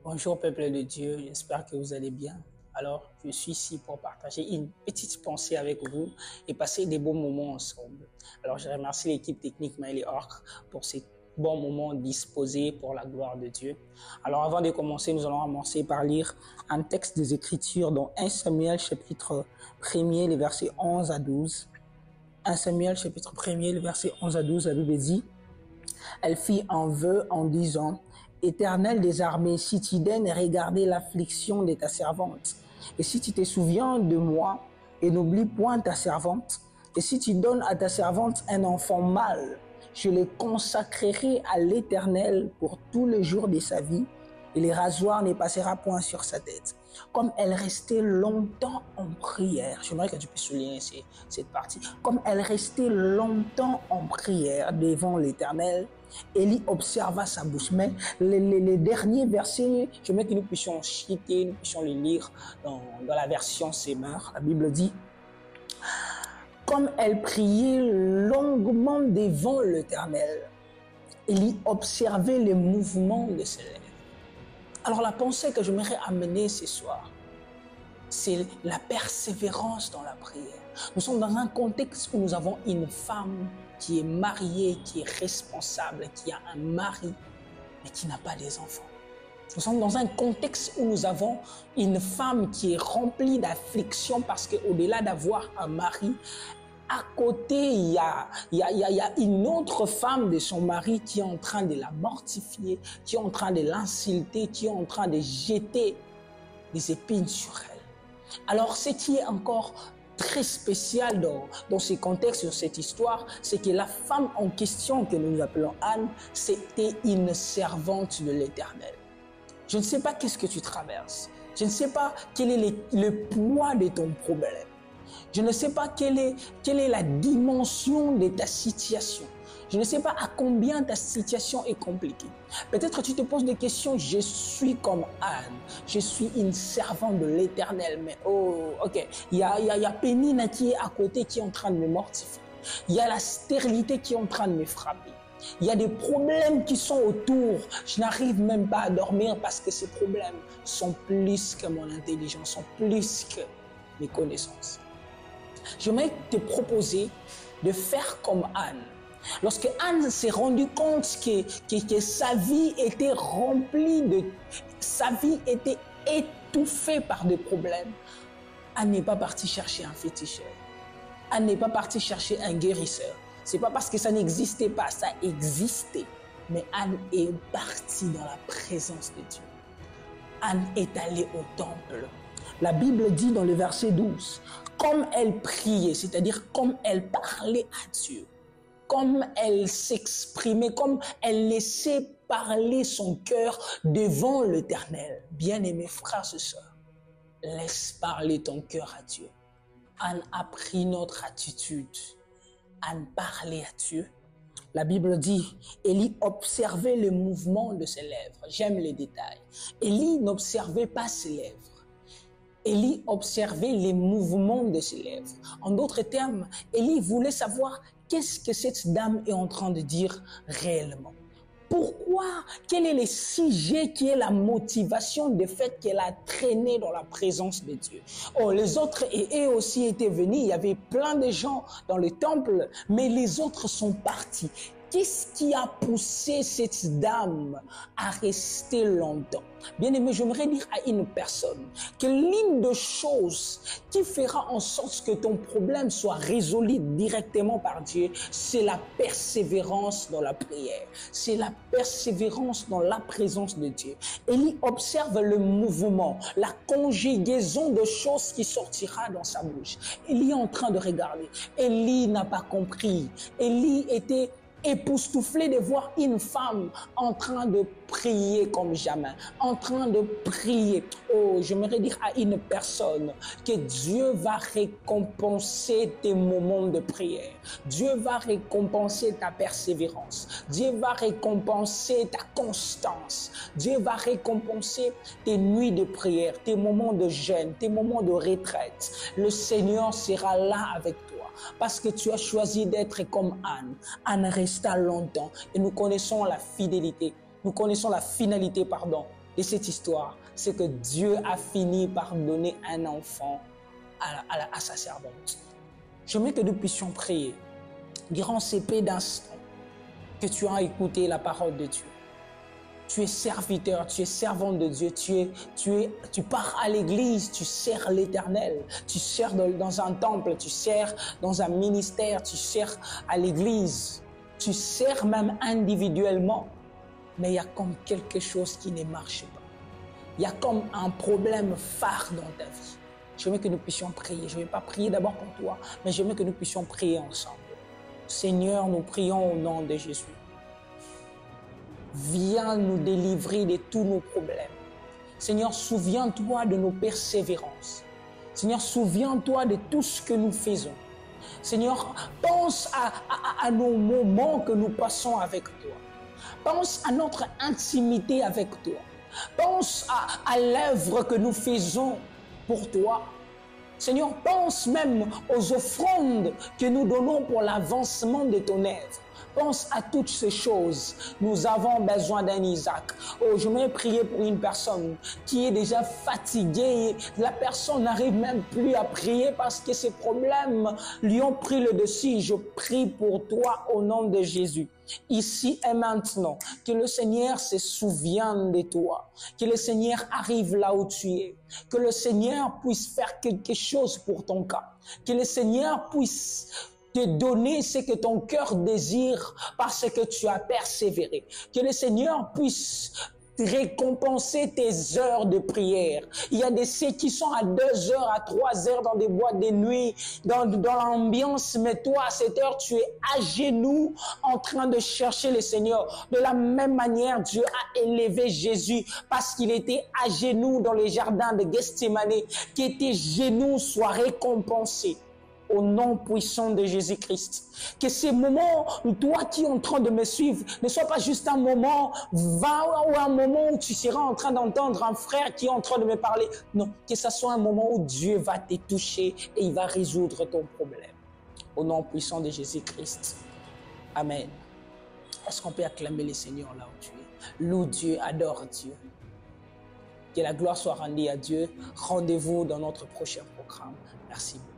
Bonjour peuple de Dieu, j'espère que vous allez bien. Alors, je suis ici pour partager une petite pensée avec vous et passer des bons moments ensemble. Alors, je remercie l'équipe technique Maël et Orc pour ces bons moments disposés pour la gloire de Dieu. Alors, avant de commencer, nous allons commencer par lire un texte des Écritures dans 1 Samuel chapitre 1er, les versets 11 à 12. 1 Samuel chapitre 1er, les versets 11 à 12, la Bible dit: Elle fit un vœu en disant: Éternel des armées, si tu daignes regarder l'affliction de ta servante, et si tu te souviens de moi, et n'oublie point ta servante, et si tu donnes à ta servante un enfant mâle, je le consacrerai à l'Éternel pour tous les jours de sa vie, et les rasoirs ne passera point sur sa tête. Comme elle restait longtemps en prière, j'aimerais que tu puisses souligner cette partie, comme elle restait longtemps en prière devant l'Éternel, Élie observa sa bouche. Mais les derniers versets, j'aimerais que nous puissions citer, nous puissions les lire dans la version Semeur. La Bible dit: comme elle priait longuement devant l'Éternel, Élie observait les mouvements de ses lèvres. Alors la pensée que j'aimerais amener ce soir, c'est la persévérance dans la prière. Nous sommes dans un contexte où nous avons une femme qui est mariée, qui est responsable, qui a un mari, mais qui n'a pas des enfants. Nous sommes dans un contexte où nous avons une femme qui est remplie d'affliction parce qu'au-delà d'avoir un mari, à côté, il y a une autre femme de son mari qui est en train de la mortifier, qui est en train de l'insulter, qui est en train de jeter des épines sur elle. Alors, ce qui est encore très spécial dans ce contexte, dans cette histoire, c'est que la femme en question que nous appelons Anne, c'était une servante de l'Éternel. Je ne sais pas qu'est-ce que tu traverses. Je ne sais pas quel est le poids de ton problème. Je ne sais pas quelle est la dimension de ta situation. Je ne sais pas à combien ta situation est compliquée. Peut-être tu te poses des questions. Je suis comme Anne. Je suis une servante de l'Éternel. Mais ok. Il y a Pénina qui est à côté, qui est en train de me mortifier. Il y a la stérilité qui est en train de me frapper. Il y a des problèmes qui sont autour. Je n'arrive même pas à dormir parce que ces problèmes sont plus que mon intelligence, sont plus que mes connaissances. J'aimerais te proposer de faire comme Anne. Lorsque Anne s'est rendue compte que sa vie était remplie sa vie était étouffée par des problèmes, Anne n'est pas partie chercher un féticheur. Anne n'est pas partie chercher un guérisseur. C'est pas parce que ça n'existait pas, ça existait. Mais Anne est partie dans la présence de Dieu. Anne est allée au temple. La Bible dit dans le verset 12, comme elle priait, c'est-à-dire comme elle parlait à Dieu, comme elle s'exprimait, comme elle laissait parler son cœur devant l'Éternel. Bien-aimés frères et sœurs, laisse parler ton cœur à Dieu. Anne a pris notre attitude. Anne parlait à Dieu. La Bible dit, Élie observait le mouvement de ses lèvres. J'aime les détails. Élie n'observait pas ses lèvres. Élie observait les mouvements de ses lèvres. En d'autres termes, Élie voulait savoir qu'est-ce que cette dame est en train de dire réellement. Pourquoi? Quel est le sujet qui est la motivation du fait qu'elle a traîné dans la présence de Dieu? Oh, les autres et eux aussi étaient venus. Il y avait plein de gens dans le temple, mais les autres sont partis. Qu'est-ce qui a poussé cette dame à rester longtemps? Bien aimé, j'aimerais dire à une personne que l'une des choses qui fera en sorte que ton problème soit résolu directement par Dieu, c'est la persévérance dans la prière. C'est la persévérance dans la présence de Dieu. Élie observe le mouvement, la conjugaison de choses qui sortira dans sa bouche. Élie est en train de regarder. Élie n'a pas compris. Élie était époustouflé de voir une femme en train de prier comme jamais, en train de prier. Oh, j'aimerais dire à une personne que Dieu va récompenser tes moments de prière. Dieu va récompenser ta persévérance. Dieu va récompenser ta constance. Dieu va récompenser tes nuits de prière, tes moments de jeûne, tes moments de retraite. Le Seigneur sera là avec toi parce que tu as choisi d'être comme Anne. Anne resta longtemps et nous connaissons la fidélité. Nous connaissons la finalité, de cette histoire, c'est que Dieu a fini par donner un enfant à sa servante. J'aimerais que nous puissions prier durant ces peu d'instants que tu as écouté la parole de Dieu. Tu es serviteur, tu es servante de Dieu, tu pars à l'église, tu sers l'Éternel, tu sers dans un temple, tu sers dans un ministère, tu sers à l'église, tu sers même individuellement, mais il y a comme quelque chose qui ne marche pas. Il y a comme un problème phare dans ta vie. Je veux que nous puissions prier. Je ne vais pas prier d'abord pour toi, mais je veux que nous puissions prier ensemble. Seigneur, nous prions au nom de Jésus. Viens nous délivrer de tous nos problèmes. Seigneur, souviens-toi de nos persévérances. Seigneur, souviens-toi de tout ce que nous faisons. Seigneur, pense à nos moments que nous passons avec toi. Pense à notre intimité avec toi. Pense à l'œuvre que nous faisons pour toi. Seigneur, pense même aux offrandes que nous donnons pour l'avancement de ton œuvre. Pense à toutes ces choses. Nous avons besoin d'un Isaac. Oh, je vais prier pour une personne qui est déjà fatiguée. La personne n'arrive même plus à prier parce que ses problèmes lui ont pris le dessus. Je prie pour toi au nom de Jésus. Ici et maintenant, que le Seigneur se souvienne de toi, que le Seigneur arrive là où tu es, que le Seigneur puisse faire quelque chose pour ton cas, que le Seigneur puisse te donner ce que ton cœur désire parce que tu as persévéré, que le Seigneur puisse récompenser tes heures de prière. Il y a des ceux qui sont à 2 heures, à 3 heures dans des boîtes de nuit, dans l'ambiance, mais toi, à cette heure, tu es à genoux en train de chercher le Seigneur. De la même manière, Dieu a élevé Jésus parce qu'il était à genoux dans les jardins de Gethsémane, que tes genoux soient récompensés. Au nom puissant de Jésus-Christ. Que ces moments où toi qui es en train de me suivre ne soit pas juste un moment ou un moment où tu seras en train d'entendre un frère qui est en train de me parler. Non, que ce soit un moment où Dieu va te toucher et il va résoudre ton problème. Au nom puissant de Jésus-Christ. Amen. Est-ce qu'on peut acclamer le Seigneur là où tu es? Loue Dieu, adore Dieu. Que la gloire soit rendue à Dieu. Rendez-vous dans notre prochain programme. Merci beaucoup.